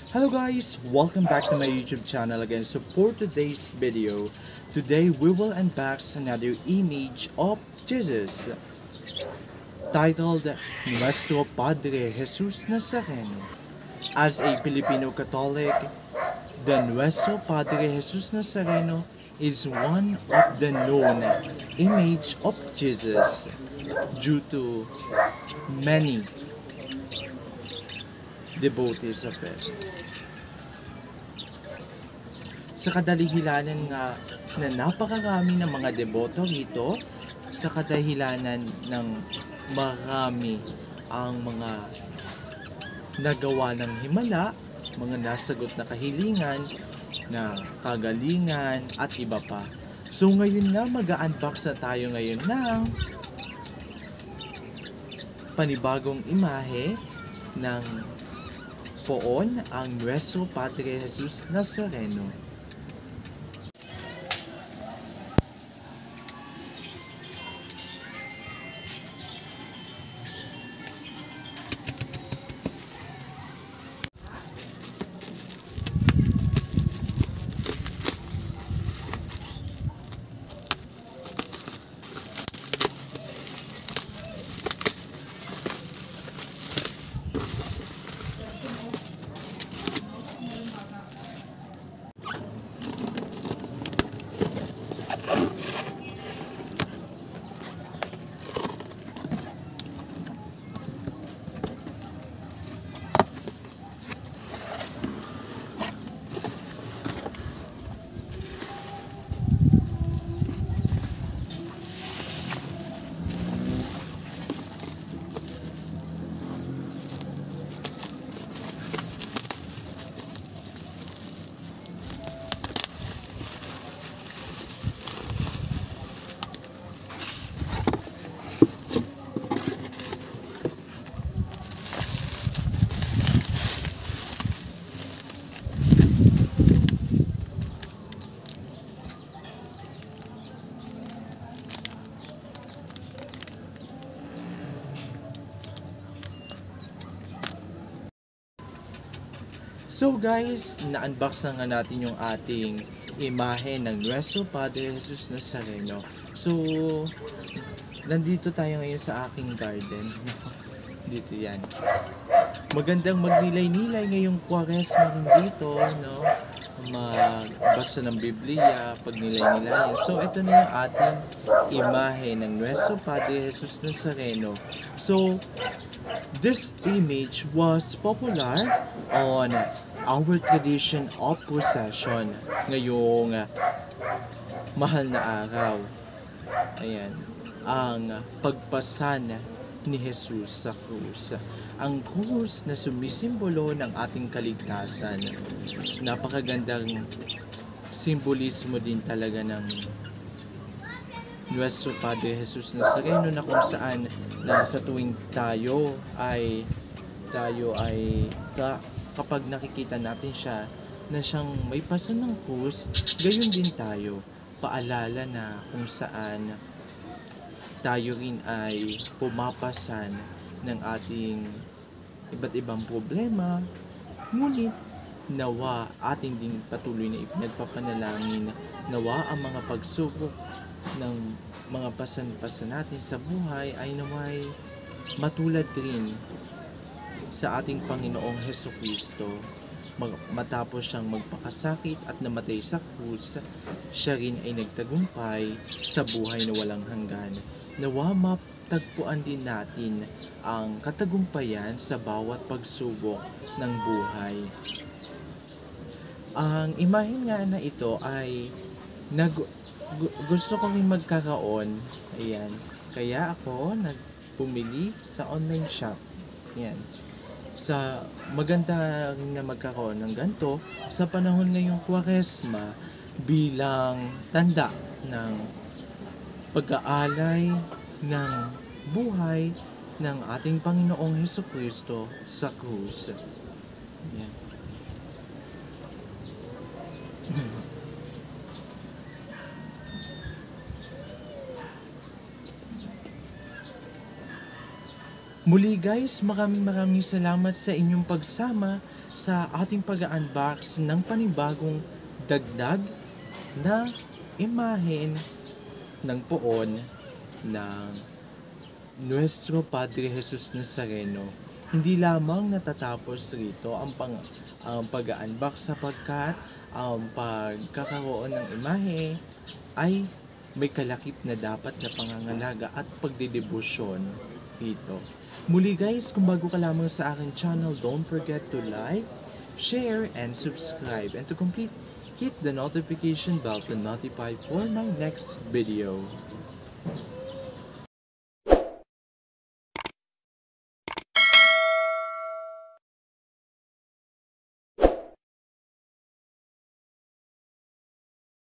Hello guys, welcome back to my YouTube channel again. So for today's video, today we will unbox another image of Jesus titled Nuestro Padre Jesus Nazareno. As a Filipino Catholic, the Nuestro Padre Jesus Nazareno is one of the known image of Jesus due to many devotees of it. Sa kadahilanan nga na napakarami ng mga deboto rito, sa kadahilanan ng marami ang mga nagawa ng himala, mga nasagot na kahilingan, na kagalingan at iba pa. So ngayon nga mag-unbox na tayo ngayon ng panibagong imahe ng poon ang Nuestro Padre Jesus Nazareno. So guys, na-unbox na nga natin yung ating imahe ng Nuestro Padre Jesus Nazareno. So, nandito tayo ngayon sa aking garden. Dito yan. Magandang magnilay-nilay ngayong Kwaresma rin dito, no? Magbasa ng Biblia, pagnilay-nilayan. So, ito na yung ating imahe ng Nuestro Padre Jesus Nazareno. So, this image was popular on our tradition of procession ngayong mahal na araw. Ayan, ang pagpasan ni Jesus sa krus. Ang krus na sumisimbolo ng ating kaligtasan. Napakagandang simbolismo din talaga ng Nuestro Padre Jesus Nazareno, na kung saan na sa tuwing tayo ay kapag nakikita natin siya na siyang may pasan ng krus, gayon din tayo, paalala na kung saan tayo rin ay pumapasan ng ating iba't ibang problema, ngunit nawa ating din patuloy na ipinagpapanalangin, nawa ang mga pagsubok ng mga pasan-pasan natin sa buhay ay naway matulad rin sa ating Panginoong Hesukristo. Matapos siyang magpakasakit at namatay sa krus, siya rin ay nagtagumpay sa buhay na walang hanggan. Nawa matagpuan din natin ang katagumpayan sa bawat pagsubok ng buhay. Ang imahe nga na ito ay gusto ko rin magkakaon. Ayan. Kaya ako bumili sa online shop. Ayan. Sa maganda rin na magkakaroon ng ganito sa panahon ngayong Kwaresma bilang tanda ng pag-aalay ng buhay ng ating Panginoong Hesukristo sa krus. Yan. Muli guys, maraming salamat sa inyong pagsama sa ating pag-unbox ng panibagong dagdag na imahen ng poon ng Nuestro Padre Jesus Nazareno. Hindi lamang natatapos rito ang pag-unbox sapagkat ang pagkakaroon ng imahe ay may kalakip na dapat na pangangalaga at pagdedebosyon dito. Muli guys, kung bago ka lamang sa aking channel, don't forget to like, share, and subscribe. And to complete, hit the notification bell to notify for my next video.